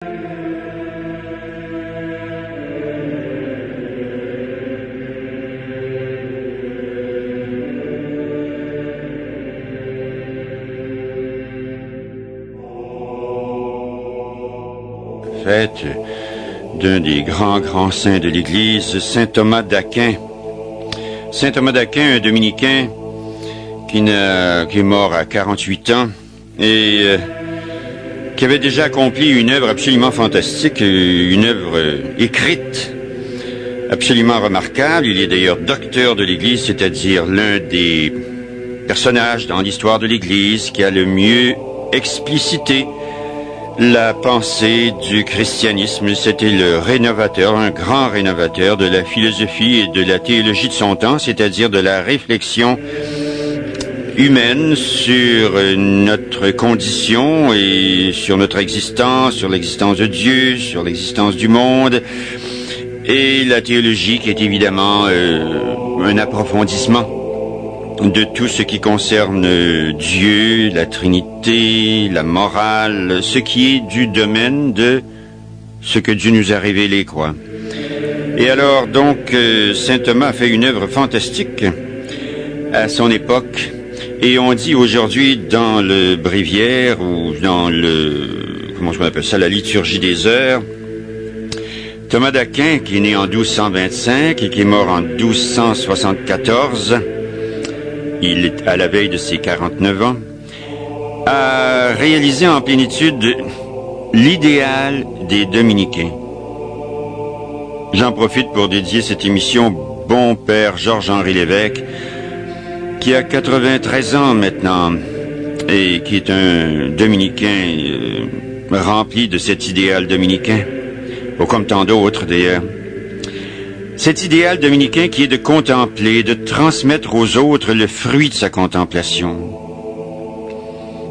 Fête d'un des grands saints de l'Église, saint Thomas d'Aquin. Saint Thomas d'Aquin, un dominicain qui est mort à 48 ans et qui avait déjà accompli une œuvre absolument fantastique, une œuvre écrite absolument remarquable. Il est d'ailleurs docteur de l'Église, c'est-à-dire l'un des personnages dans l'histoire de l'Église qui a le mieux explicité la pensée du christianisme. C'était le rénovateur, un grand rénovateur de la philosophie et de la théologie de son temps, c'est-à-dire de la réflexion humaine sur notre condition et sur notre existence, sur l'existence de Dieu, sur l'existence du monde, et la théologie qui est évidemment un approfondissement de tout ce qui concerne Dieu, la Trinité, la morale, ce qui est du domaine de ce que Dieu nous a révélé, quoi. Et alors, donc, saint Thomas a fait une œuvre fantastique à son époque, et on dit aujourd'hui dans le bréviaire, ou dans comment on appelle ça, la liturgie des heures, Thomas d'Aquin, qui est né en 1225 et qui est mort en 1274, il est à la veille de ses 49 ans, a réalisé en plénitude l'idéal des dominicains. J'en profite pour dédier cette émission au bon père Georges-Henri Lévesque, qui a 93 ans maintenant et qui est un dominicain rempli de cet idéal dominicain, comme tant d'autres d'ailleurs. Cet idéal dominicain qui est de contempler, de transmettre aux autres le fruit de sa contemplation.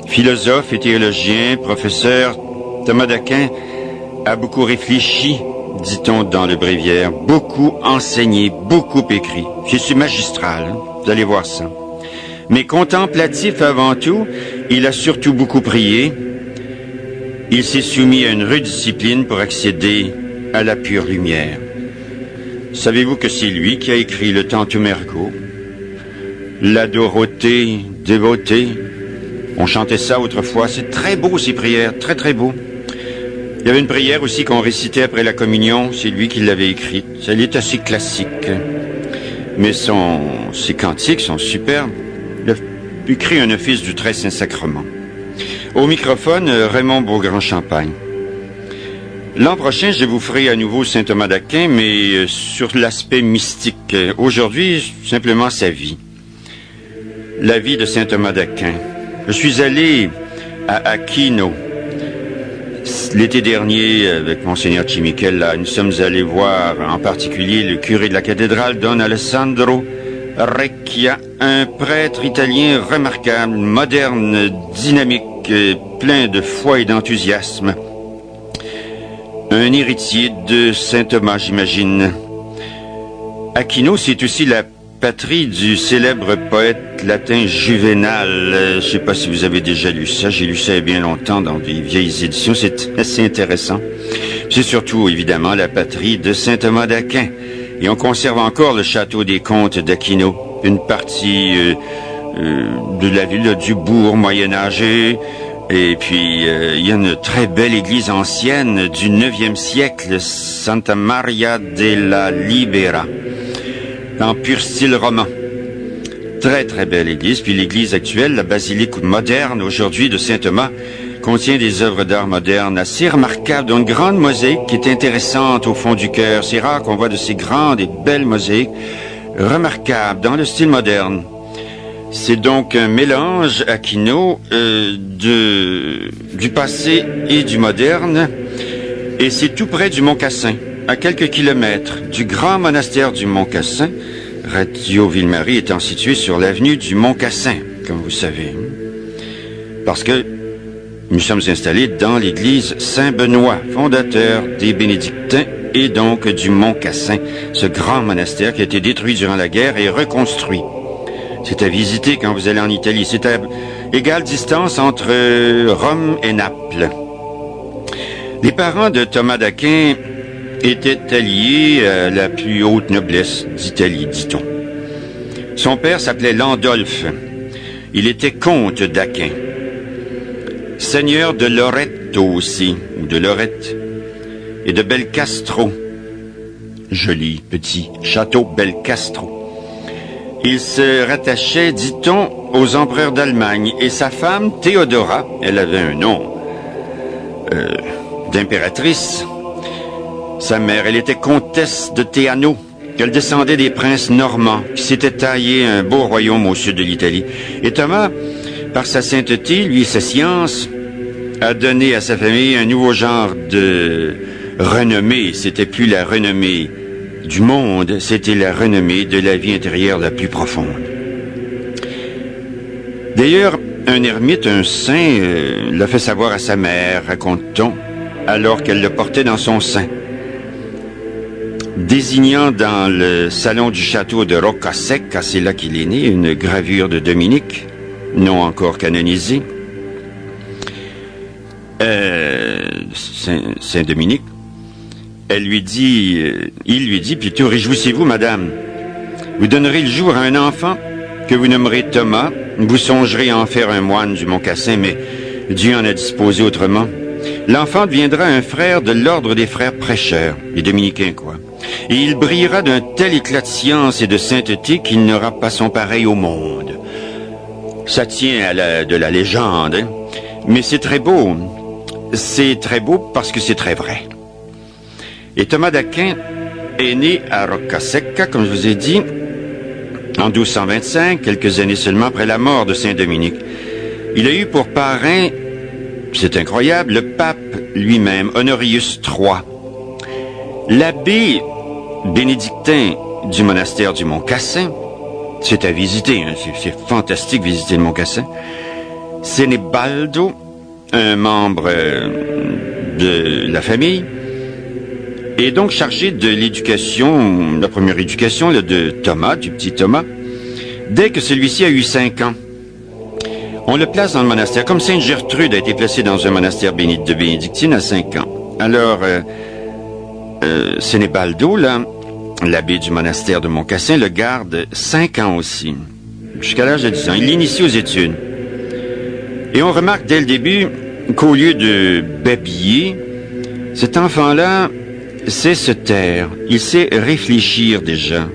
Philosophe et théologien, professeur, Thomas d'Aquin a beaucoup réfléchi, dit-on dans le bréviaire, beaucoup enseigné, beaucoup écrit. Je suis magistral, vous allez voir ça. Mais contemplatif avant tout, il a surtout beaucoup prié. Il s'est soumis à une rude discipline pour accéder à la pure lumière. Savez-vous que c'est lui qui a écrit le Tantum Ergo, la Dorothée dévotée? On chantait ça autrefois. C'est très beau, ces prières, très très beau. Il y avait une prière aussi qu'on récitait après la communion. C'est lui qui l'avait écrite. Elle est assez classique, mais ses cantiques sont superbes. Il a écrit un office du Très Saint Sacrement. Au microphone, Raymond Beaugrand-Champagne. L'an prochain, je vous ferai à nouveau saint Thomas d'Aquin, mais sur l'aspect mystique. Aujourd'hui, simplement sa vie. La vie de saint Thomas d'Aquin. Je suis allé à Aquino l'été dernier avec Monseigneur Chimichella. Nous sommes allés voir en particulier le curé de la cathédrale, Don Alessandro Recchia, un prêtre italien remarquable, moderne, dynamique, plein de foi et d'enthousiasme. Un héritier de saint Thomas, j'imagine. Aquino, c'est aussi la patrie du célèbre poète latin Juvénal. Je ne sais pas si vous avez déjà lu ça. J'ai lu ça il y a bien longtemps dans des vieilles éditions. C'est assez intéressant. C'est surtout, évidemment, la patrie de saint Thomas d'Aquin. Et on conserve encore le château des comtes d'Aquino. Une partie de la ville du bourg moyenâgeux. Et puis, il y a une très belle église ancienne du 9e siècle, Santa Maria della Libera, en pur style roman. Très, très belle église. Puis l'église actuelle, la basilique moderne aujourd'hui de Saint-Thomas, contient des œuvres d'art moderne assez remarquables, dont une grande mosaïque qui est intéressante au fond du cœur. C'est rare qu'on voit de ces grandes et belles mosaïques remarquables dans le style moderne. C'est donc un mélange, Aquino, du passé et du moderne, et c'est tout près du Mont Cassin, à quelques kilomètres du grand monastère du Mont Cassin, Radio Ville-Marie étant situé sur l'avenue du Mont Cassin, comme vous savez, parce que nous sommes installés dans l'église Saint-Benoît, fondateur des Bénédictins et donc du Mont Cassin, ce grand monastère qui a été détruit durant la guerre et reconstruit. C'est à visiter quand vous allez en Italie. C'est à égale distance entre Rome et Naples. Les parents de Thomas d'Aquin étaient alliés à la plus haute noblesse d'Italie, dit-on. Son père s'appelait Landolphe. Il était comte d'Aquin. Seigneur de Loreto aussi, ou de Lorette, et de Belcastro. Joli petit château Belcastro. Il se rattachait, dit-on, aux empereurs d'Allemagne, et sa femme, Théodora, elle avait un nom d'impératrice. Sa mère, elle était comtesse de Teano, qu'elle descendait des princes normands, qui s'étaient taillés un beau royaume au sud de l'Italie. Et Thomas, par sa sainteté, lui, sa science, a donné à sa famille un nouveau genre de renommée. C'était plus la renommée du monde, c'était la renommée de la vie intérieure la plus profonde. D'ailleurs, un ermite, un saint, l'a fait savoir à sa mère, raconte-t-on, alors qu'elle le portait dans son sein. Désignant dans le salon du château de Roccasecca, c'est là qu'il est né, une gravure de Dominique, non encore canonisée. Saint Dominique, il lui dit plutôt, réjouissez-vous, madame. Vous donnerez le jour à un enfant que vous nommerez Thomas. Vous songerez à en faire un moine du Mont-Cassin, mais Dieu en a disposé autrement. L'enfant deviendra un frère de l'ordre des frères prêcheurs, les dominicains, quoi. Et il brillera d'un tel éclat de science et de sainteté qu'il n'aura pas son pareil au monde. Ça tient à de la légende, hein? Mais c'est très beau. C'est très beau parce que c'est très vrai. Et Thomas d'Aquin est né à Roccasecca, comme je vous ai dit, en 1225, quelques années seulement après la mort de Saint Dominique. Il a eu pour parrain, c'est incroyable, le pape lui-même, Honorius III. L'abbé bénédictin du monastère du Mont-Cassin, c'est à visiter, hein, c'est fantastique visiter le Mont-Cassin. Senebaldo, un membre de la famille, est donc chargé de l'éducation, la première éducation là, de Thomas, du petit Thomas, dès que celui-ci a eu 5 ans. On le place dans le monastère, comme Sainte Gertrude a été placée dans un monastère de bénédictine à 5 ans. Alors, Senebaldo, là, l'abbé du monastère de Mont-Cassin, le garde 5 ans aussi, jusqu'à l'âge de 10 ans. Il l'initie aux études. Et on remarque dès le début qu'au lieu de babiller, cet enfant-là sait se taire, il sait réfléchir déjà.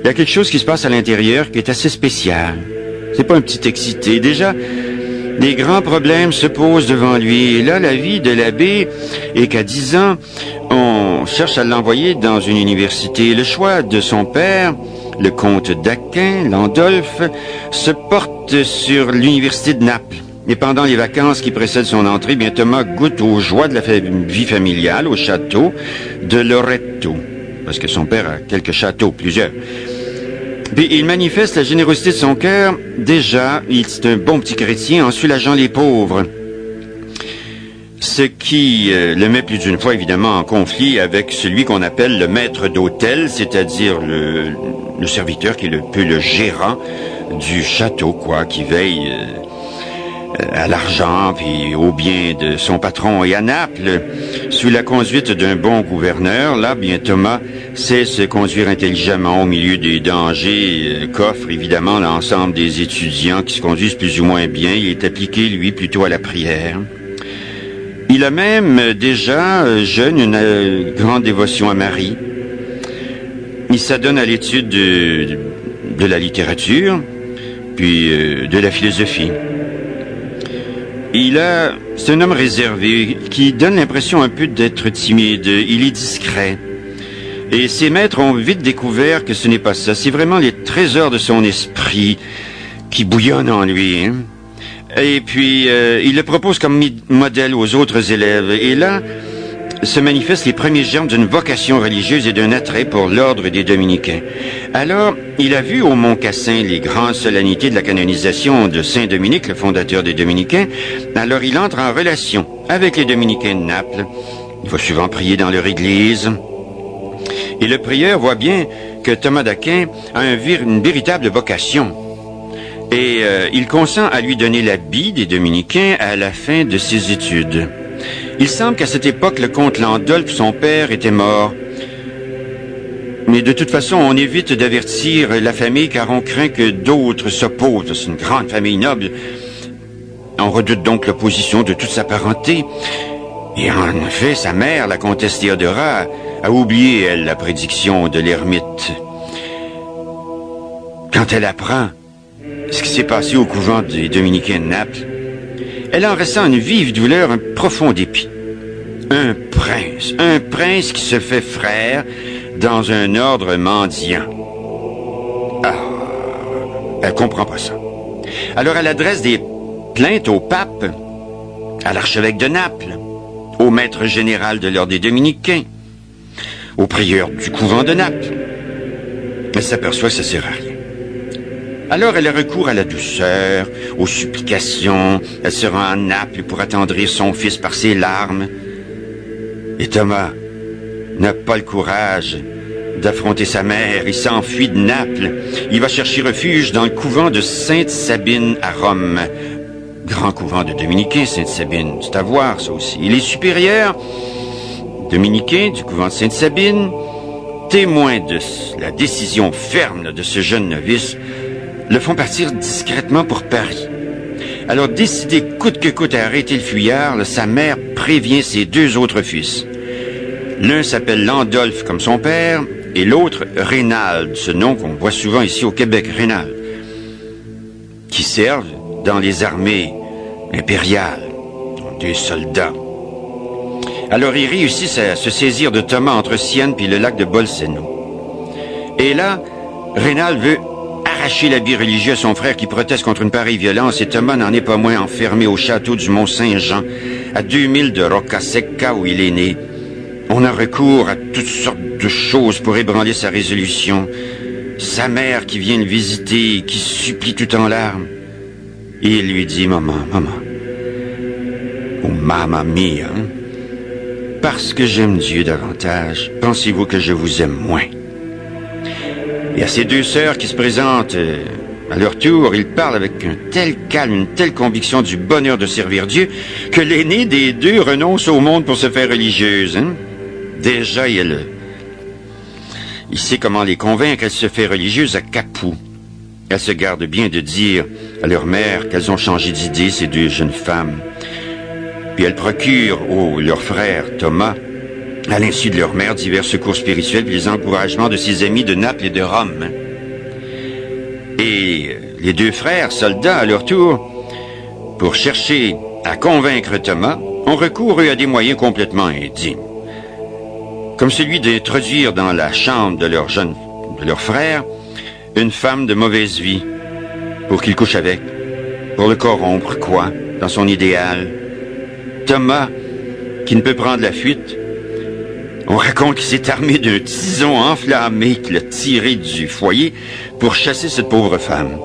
Il y a quelque chose qui se passe à l'intérieur qui est assez spécial. C'est pas un petit excité. Déjà, des grands problèmes se posent devant lui. Et là, la vie de l'abbé est qu'à 10 ans, on cherche à l'envoyer dans une université. Le choix de son père, le comte d'Aquin, Landolphe, se porte sur l'université de Naples. Et pendant les vacances qui précèdent son entrée, bien Thomas goûte aux joies de la vie familiale au château de Loreto. Parce que son père a quelques châteaux, plusieurs. Puis il manifeste la générosité de son cœur. Déjà, c'est un bon petit chrétien en soulageant les pauvres. Ce qui le met plus d'une fois, évidemment, en conflit avec celui qu'on appelle le maître d'hôtel, c'est-à-dire le serviteur qui est un peu le gérant du château, quoi, qui veille à l'argent puis au bien de son patron. Et à Naples, sous la conduite d'un bon gouverneur, là, bien Thomas sait se conduire intelligemment au milieu des dangers qu'offre évidemment l'ensemble des étudiants qui se conduisent plus ou moins bien. Il est appliqué, lui, plutôt à la prière. Il a même déjà, jeune, une grande dévotion à Marie. Il s'adonne à l'étude de la littérature, puis de la philosophie. C'est un homme réservé qui donne l'impression un peu d'être timide. Il est discret. Et ses maîtres ont vite découvert que ce n'est pas ça. C'est vraiment les trésors de son esprit qui bouillonnent en lui. Hein? Et puis, il le propose comme modèle aux autres élèves. Et là, se manifestent les premiers germes d'une vocation religieuse et d'un attrait pour l'ordre des dominicains. Alors, il a vu au Mont-Cassin les grandes solennités de la canonisation de Saint Dominique, le fondateur des dominicains. Alors, il entre en relation avec les dominicains de Naples. Il va souvent prier dans leur église. Et le prieur voit bien que Thomas d'Aquin a une véritable vocation. Et il consent à lui donner l'habit des dominicains à la fin de ses études. Il semble qu'à cette époque, le comte Landolphe, son père, était mort. Mais de toute façon, on évite d'avertir la famille car on craint que d'autres s'opposent. C'est une grande famille noble. On redoute donc l'opposition de toute sa parenté. Et en effet, sa mère, la comtesse Théodora, a oublié, elle, la prédiction de l'ermite. Quand elle apprend ce qui s'est passé au couvent des Dominicains de Naples, elle en ressent une vive douleur, un profond dépit. Un prince qui se fait frère dans un ordre mendiant. Ah, elle comprend pas ça. Alors elle adresse des plaintes au pape, à l'archevêque de Naples, au maître général de l'ordre des Dominicains, au prieur du couvent de Naples. Elle s'aperçoit que ça sert à rien. Alors elle a recours à la douceur, aux supplications. Elle se rend à Naples pour attendrir son fils par ses larmes. Et Thomas n'a pas le courage d'affronter sa mère. Il s'enfuit de Naples. Il va chercher refuge dans le couvent de Sainte-Sabine à Rome. Grand couvent de Dominicains, Sainte-Sabine. C'est à voir, ça aussi. Et les supérieurs dominicains du couvent de Sainte-Sabine, témoins de la décision ferme de ce jeune novice, le font partir discrètement pour Paris. Alors, décidé coûte que coûte à arrêter le fuyard, sa mère prévient ses deux autres fils. L'un s'appelle Landolphe comme son père, et l'autre Rénald, ce nom qu'on voit souvent ici au Québec, Rénald, qui servent dans les armées impériales, des soldats. Alors, ils réussissent à se saisir de Thomas entre Sienne puis le lac de Bolseno. Et là, Rénald veut arracher l'habit religieux à son frère qui proteste contre une pareille violence, et Thomas n'en est pas moins enfermé au château du Mont-Saint-Jean, à 2000 de Roccasecca où il est né. On a recours à toutes sortes de choses pour ébranler sa résolution. Sa mère qui vient le visiter, qui supplie tout en larmes. Et il lui dit, maman, oh mamma mia, hein? Parce que j'aime Dieu davantage, pensez-vous que je vous aime moins? Et à ces deux sœurs qui se présentent à leur tour, ils parlent avec un tel calme, une telle conviction du bonheur de servir Dieu, que l'aînée des deux renonce au monde pour se faire religieuse. Hein? Déjà, il sait comment les convaincre. Elle se fait religieuse à Capoue. Elle se garde bien de dire à leur mère qu'elles ont changé d'idée, ces deux jeunes femmes. Puis elle procure leur frère Thomas, à l'insu de leur mère, divers secours spirituels et les encouragements de ses amis de Naples et de Rome. Et les deux frères, soldats à leur tour, pour chercher à convaincre Thomas, ont recours à des moyens complètement indignes. Comme celui d'introduire dans la chambre de leur frère une femme de mauvaise vie, pour qu'il couche avec, pour le corrompre, dans son idéal. Thomas, qui ne peut prendre la fuite, on raconte qu'il s'est armé d'un tison enflammé qu'il a tiré du foyer pour chasser cette pauvre femme.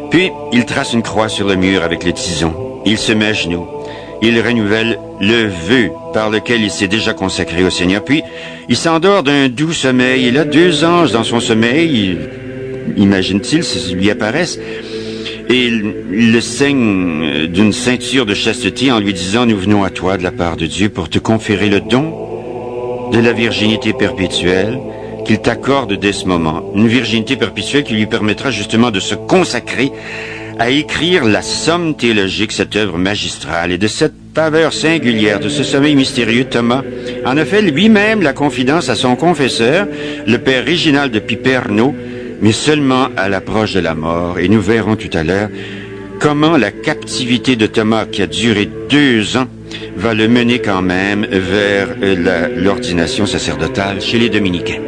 Puis, il trace une croix sur le mur avec le tison. Il se met à genoux. Il renouvelle le vœu par lequel il s'est déjà consacré au Seigneur. Puis, il s'endort d'un doux sommeil. Il a deux anges dans son sommeil, imagine-t-il, s'ils lui apparaissent. Et il le ceigne d'une ceinture de chasteté en lui disant « Nous venons à toi de la part de Dieu pour te conférer le don de la virginité perpétuelle qu'il t'accorde dès ce moment. Une virginité perpétuelle qui lui permettra justement de se consacrer à écrire la somme théologique, cette œuvre magistrale, et de cette faveur singulière, de ce sommeil mystérieux, Thomas en a fait lui-même la confidence à son confesseur, le père Réginald de Piperno, mais seulement à l'approche de la mort. Et nous verrons tout à l'heure comment la captivité de Thomas, qui a duré 2 ans, va le mener quand même vers l'ordination sacerdotale chez les Dominicains.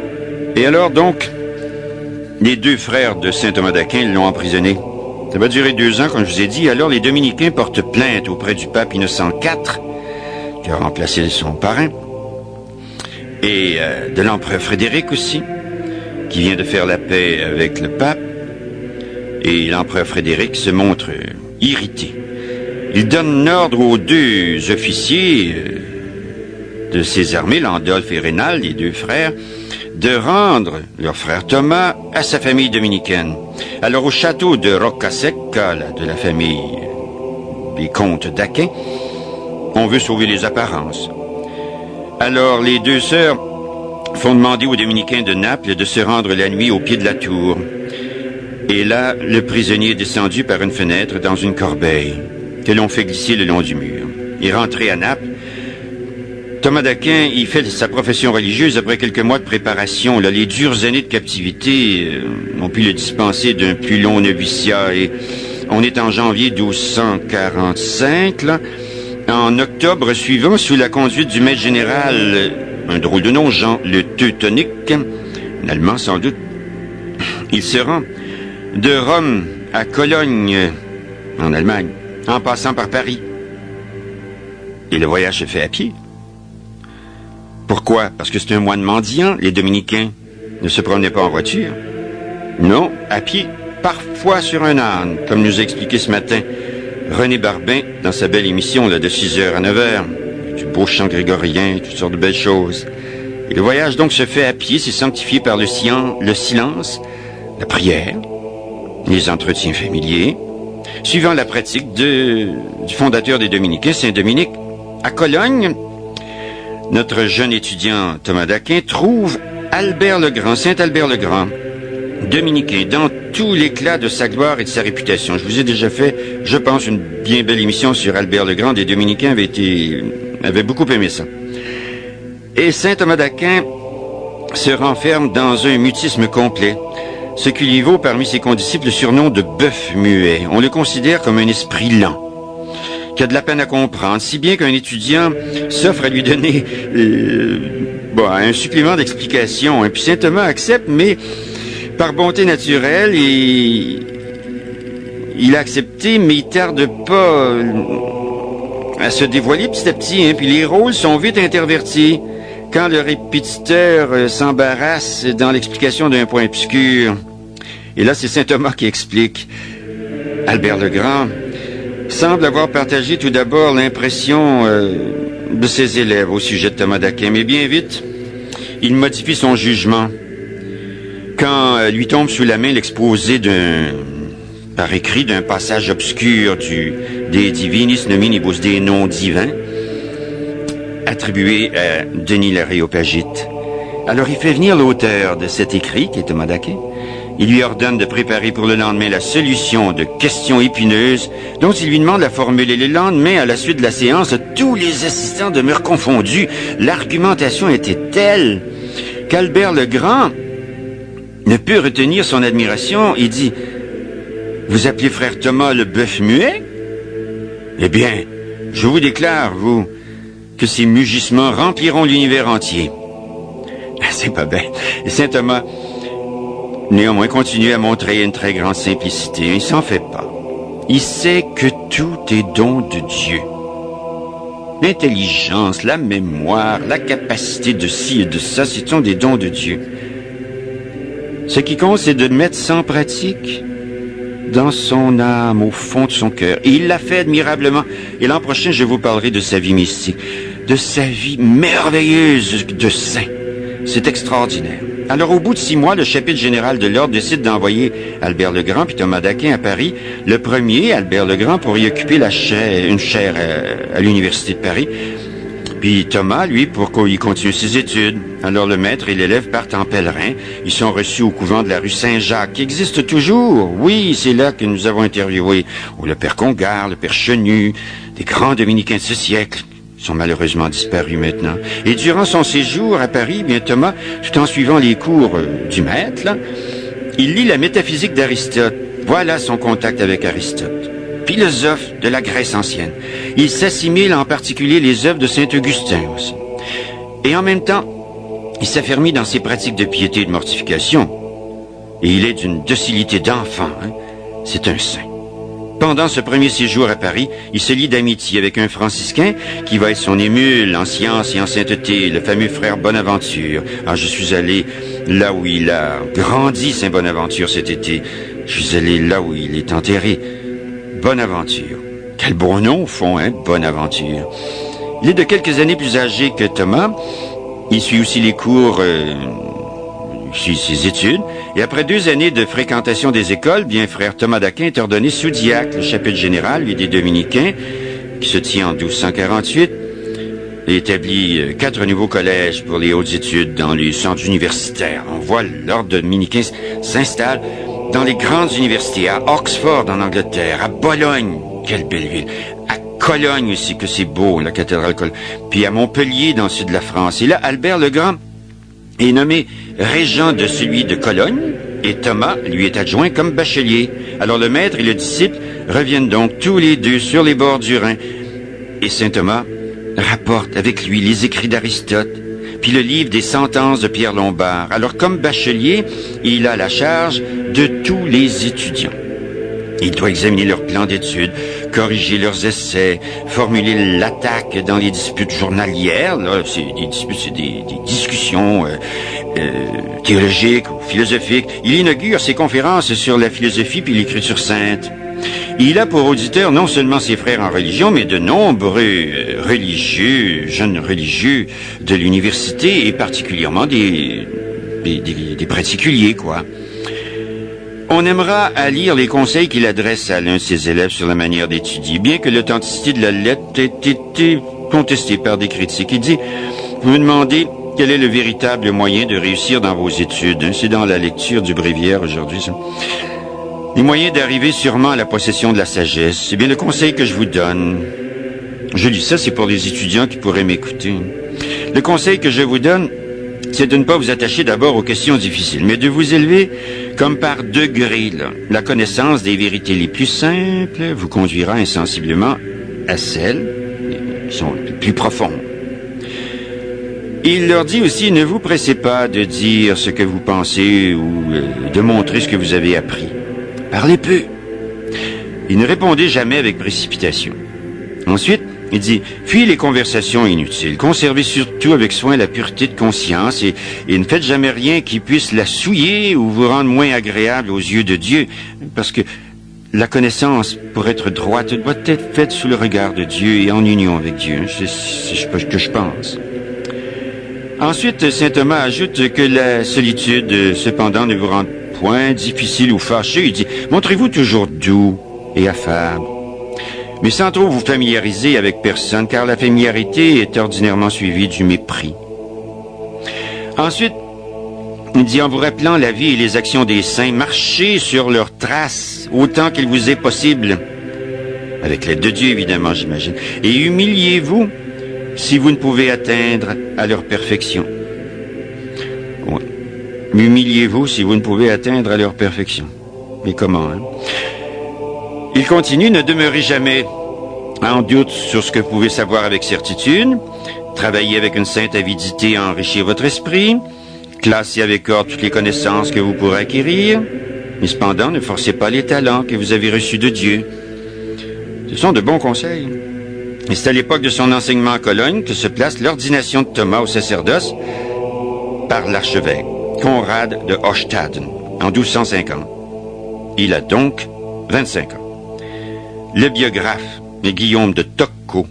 Et alors donc, les deux frères de saint Thomas d'Aquin l'ont emprisonné. Ça va durer 2 ans, comme je vous ai dit. Alors les Dominicains portent plainte auprès du pape Innocent IV, qui a remplacé son parrain, et de l'empereur Frédéric aussi, qui vient de faire la paix avec le pape. Et l'empereur Frédéric se montre irrité. Il donne ordre aux 2 officiers de ses armées, Landolphe et Rénald, les 2 frères, de rendre leur frère Thomas à sa famille dominicaine. Alors au château de Roccasecca, de la famille des comtes d'Aquin, On veut sauver les apparences. Alors, les deux sœurs font demander aux dominicains de Naples de se rendre la nuit au pied de la tour. Et là, le prisonnier est descendu par une fenêtre dans une corbeille que l'on fait glisser le long du mur. Il est rentré à Naples. Thomas d'Aquin, il fait sa profession religieuse après quelques mois de préparation. Là, les dures années de captivité ont pu le dispenser d'un plus long noviciat. Et on est en janvier 1245, là. En octobre suivant, sous la conduite du maître général, un drôle de nom, Jean le Teutonique, un Allemand sans doute, il se rend de Rome à Cologne, en Allemagne, en passant par Paris. Et le voyage se fait à pied. Pourquoi? Parce que c'est un moine mendiant. Les dominicains ne se promenaient pas en voiture. Non, à pied, parfois sur un âne, comme nous a expliqué ce matin René Barbin dans sa belle émission là, de 6h à 9h. Du beau chant grégorien, toutes sortes de belles choses. Et le voyage donc se fait à pied, c'est sanctifié par le silence, la prière, les entretiens familiers, suivant la pratique du fondateur des Dominicains, Saint Dominique. À Cologne, notre jeune étudiant Thomas d'Aquin trouve Albert le Grand, Saint Albert le Grand, dominicain, dans tout l'éclat de sa gloire et de sa réputation. Je vous ai déjà fait, je pense, une bien belle émission sur Albert le Grand. Des dominicains avaient beaucoup aimé ça. Et Saint Thomas d'Aquin se renferme dans un mutisme complet, ce qui lui vaut parmi ses condisciples le surnom de bœuf muet. On le considère comme un esprit lent, qui a de la peine à comprendre, si bien qu'un étudiant s'offre à lui donner un supplément d'explication. Et puis Saint Thomas accepte, mais par bonté naturelle, il a accepté, mais il tarde pas à se dévoiler petit à petit. Puis les rôles sont vite intervertis quand le répétiteur s'embarrasse dans l'explication d'un point obscur. Et là, c'est Saint Thomas qui explique. Albert le Grand semble avoir partagé tout d'abord l'impression de ses élèves au sujet de Thomas d'Aquin, mais bien vite, il modifie son jugement quand lui tombe sous la main l'exposé par écrit d'un passage obscur des Divinis Nominibus, des noms divins, attribué à Denis l'Aréopagite. Alors il fait venir l'auteur de cet écrit, qui est Thomas d'Aquin. Il lui ordonne de préparer pour le lendemain la solution de questions épineuses dont il lui demande la formule. Et le lendemain, à la suite de la séance, tous les assistants demeurent confondus. L'argumentation était telle qu'Albert le Grand ne peut retenir son admiration. Il dit: « Vous appelez frère Thomas le bœuf muet? Eh bien, je vous déclare, vous, que ces mugissements rempliront l'univers entier. » C'est pas bête. Et Saint Thomas, néanmoins, continue à montrer une très grande simplicité. Il s'en fait pas. Il sait que tout est don de Dieu. L'intelligence, la mémoire, la capacité de ci et de ça, ce sont des dons de Dieu. Ce qui compte, c'est de mettre ça en pratique dans son âme, au fond de son cœur. Et il l'a fait admirablement. Et l'an prochain, je vous parlerai de sa vie mystique, de sa vie merveilleuse de saint. C'est extraordinaire. Alors, au bout de 6 mois, le chapitre général de l'ordre décide d'envoyer Albert le Grand puis Thomas d'Aquin à Paris. Le premier, Albert le Grand, pour y occuper une chaire à l'Université de Paris. Puis Thomas, lui, pour qu'il continue ses études. Alors le maître et l'élève partent en pèlerin. Ils sont reçus au couvent de la rue Saint-Jacques, qui existe toujours. Oui, c'est là que nous avons interviewé le père Congar, le père Chenu, des grands dominicains de ce siècle. Ils sont malheureusement disparus maintenant. Et durant son séjour à Paris, bien Thomas, tout en suivant les cours du maître, là, il lit la métaphysique d'Aristote. Voilà son contact avec Aristote, philosophe de la Grèce ancienne. Il s'assimile en particulier les œuvres de Saint-Augustin aussi. Et en même temps, il s'affermit dans ses pratiques de piété et de mortification. Et il est d'une docilité d'enfant. C'est un saint. Pendant ce premier séjour à Paris, il se lie d'amitié avec un franciscain qui va être son émule en science et en sainteté, le fameux frère Bonaventure. Ah, je suis allé là où il a grandi, Saint Bonaventure, cet été. Je suis allé là où il est enterré. Bonaventure. Quel beau nom, au fond, Bonaventure. Il est de quelques années plus âgé que Thomas. Il suit aussi les cours, suit ses études. Et après 2 années de fréquentation des écoles, bien frère Thomas d'Aquin est ordonné sous-diacre, le chapitre général, lui des dominicains. qui se tient en 1248, et établit 4 nouveaux collèges pour les hautes études dans les centres universitaires. On voit l'ordre dominicain s'installe dans les grandes universités, à Oxford en Angleterre, à Bologne, quelle belle ville, à Cologne aussi, que c'est beau, la cathédrale Cologne, puis à Montpellier dans le sud de la France. Et là, Albert le Grand est nommé régent de celui de Cologne, et Thomas lui est adjoint comme bachelier. Alors le maître et le disciple reviennent donc tous les deux sur les bords du Rhin, et saint Thomas rapporte avec lui les écrits d'Aristote, puis le livre des sentences de Pierre Lombard. Alors, comme bachelier, il a la charge de tous les étudiants. Il doit examiner leur plan d'études, corriger leurs essais, formuler l'attaque dans les disputes journalières. Là, c'est des disputes, c'est des discussions théologiques ou philosophiques. Il inaugure ses conférences sur la philosophie puis l'écriture sainte. Il a pour auditeur non seulement ses frères en religion, mais de nombreux religieux, jeunes religieux de l'université, et particulièrement des particuliers, quoi. On aimera à lire les conseils qu'il adresse à l'un de ses élèves sur la manière d'étudier, bien que l'authenticité de la lettre ait été contestée par des critiques. Il dit, vous me demandez quel est le véritable moyen de réussir dans vos études. C'est dans la lecture du bréviaire aujourd'hui, ça. Les moyens d'arriver sûrement à la possession de la sagesse, c'est bien le conseil que je vous donne. Je lis ça, c'est pour les étudiants qui pourraient m'écouter. Le conseil que je vous donne, c'est de ne pas vous attacher d'abord aux questions difficiles, mais de vous élever comme par degrés. La connaissance des vérités les plus simples vous conduira insensiblement à celles qui sont les plus profondes. Il leur dit aussi, ne vous pressez pas de dire ce que vous pensez ou de montrer ce que vous avez appris. Parlez peu. Et ne répondez jamais avec précipitation. Ensuite, il dit, fuyez les conversations inutiles. Conservez surtout avec soin la pureté de conscience et ne faites jamais rien qui puisse la souiller ou vous rendre moins agréable aux yeux de Dieu. Parce que la connaissance, pour être droite, doit être faite sous le regard de Dieu et en union avec Dieu. C'est ce que je pense. Ensuite, saint Thomas ajoute que la solitude, cependant, ne vous rend point difficile ou fâcheux. Il dit, montrez-vous toujours doux et affable, mais sans trop vous familiariser avec personne, car la familiarité est ordinairement suivie du mépris. Ensuite, il dit, en vous rappelant la vie et les actions des saints, marchez sur leurs traces autant qu'il vous est possible, avec l'aide de Dieu évidemment, j'imagine, et humiliez-vous si vous ne pouvez atteindre à leur perfection. Ouais. Humiliez-vous si vous ne pouvez atteindre à leur perfection. Mais comment, hein? Il continue, ne demeurez jamais en doute sur ce que vous pouvez savoir avec certitude. Travaillez avec une sainte avidité à enrichir votre esprit. Classez avec ordre toutes les connaissances que vous pourrez acquérir. Mais cependant, ne forcez pas les talents que vous avez reçus de Dieu. Ce sont de bons conseils. Et c'est à l'époque de son enseignement à Cologne que se place l'ordination de Thomas au sacerdoce par l'archevêque Conrad de Hochstaden en 1250. Il a donc 25 ans. Le biographe, Guillaume de Tocco,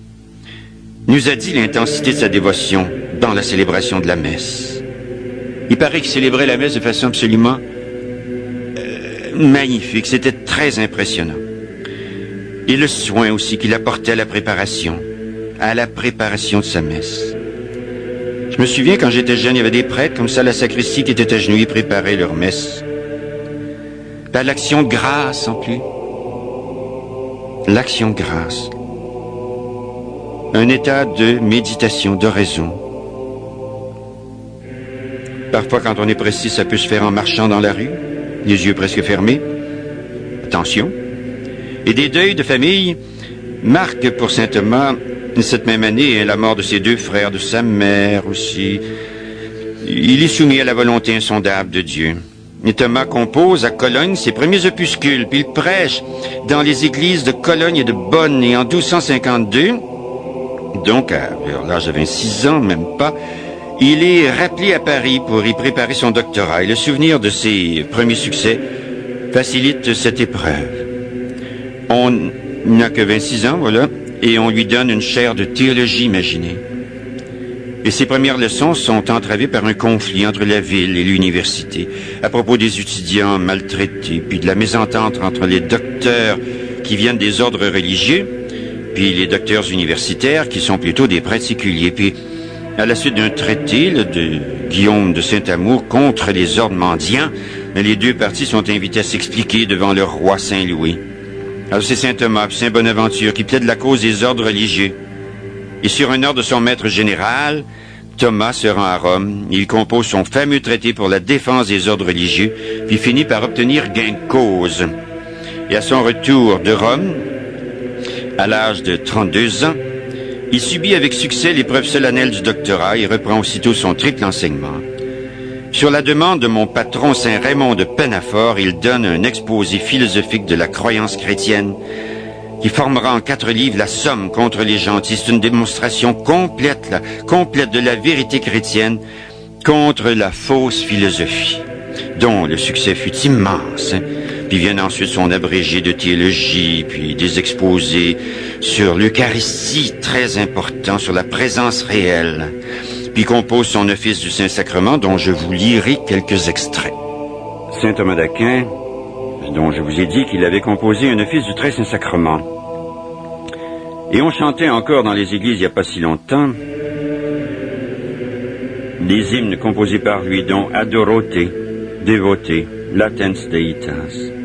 nous a dit l'intensité de sa dévotion dans la célébration de la messe. Il paraît qu'il célébrait la messe de façon absolument magnifique. C'était très impressionnant. Et le soin aussi qu'il apportait à la préparation de sa messe. Je me souviens, quand j'étais jeune, il y avait des prêtres comme ça à la sacristie qui étaient agenouillés préparaient leur messe. Puis l'action grâce en plus. L'action grâce. Un état de méditation, d'oraison. Parfois, quand on est pressé, ça peut se faire en marchant dans la rue, les yeux presque fermés. Attention. Et des deuils de famille marquent pour saint Thomas cette même année la mort de ses 2 frères, de sa mère aussi. Il est soumis à la volonté insondable de Dieu. Et Thomas compose à Cologne ses premiers opuscules, puis il prêche dans les églises de Cologne et de Bonn. Et en 1252, donc à l'âge de 26 ans, même pas, il est rappelé à Paris pour y préparer son doctorat. Et le souvenir de ses premiers succès facilite cette épreuve. On n'a que 26 ans, voilà, et on lui donne une chaire de théologie, imaginez. Et ses premières leçons sont entravées par un conflit entre la ville et l'université, à propos des étudiants maltraités, puis de la mésentente entre les docteurs qui viennent des ordres religieux puis les docteurs universitaires qui sont plutôt des prêtres séculiers. Puis, à la suite d'un traité là, de Guillaume de Saint-Amour contre les ordres mendiants, les deux parties sont invitées à s'expliquer devant le roi Saint-Louis. Alors c'est Saint Thomas et Saint Bonaventure qui plaident la cause des ordres religieux. Et sur un ordre de son maître général, Thomas se rend à Rome. Il compose son fameux traité pour la défense des ordres religieux, puis finit par obtenir gain de cause. Et à son retour de Rome, à l'âge de 32 ans, il subit avec succès l'épreuve solennelle du doctorat et reprend aussitôt son triple enseignement. Sur la demande de mon patron Saint Raymond de Penafort, il donne un exposé philosophique de la croyance chrétienne qui formera en 4 livres la somme contre les gentils. C'est une démonstration complète de la vérité chrétienne contre la fausse philosophie, dont le succès fut immense. Puis viennent ensuite son abrégé de théologie, puis des exposés sur l'Eucharistie, très important, sur la présence réelle. Puis compose son office du Saint-Sacrement, dont je vous lirai quelques extraits. Saint Thomas d'Aquin, dont je vous ai dit qu'il avait composé un office du Très Saint-Sacrement. Et on chantait encore dans les églises il n'y a pas si longtemps des hymnes composés par lui, dont Adorote, Devote, Latens Deitas.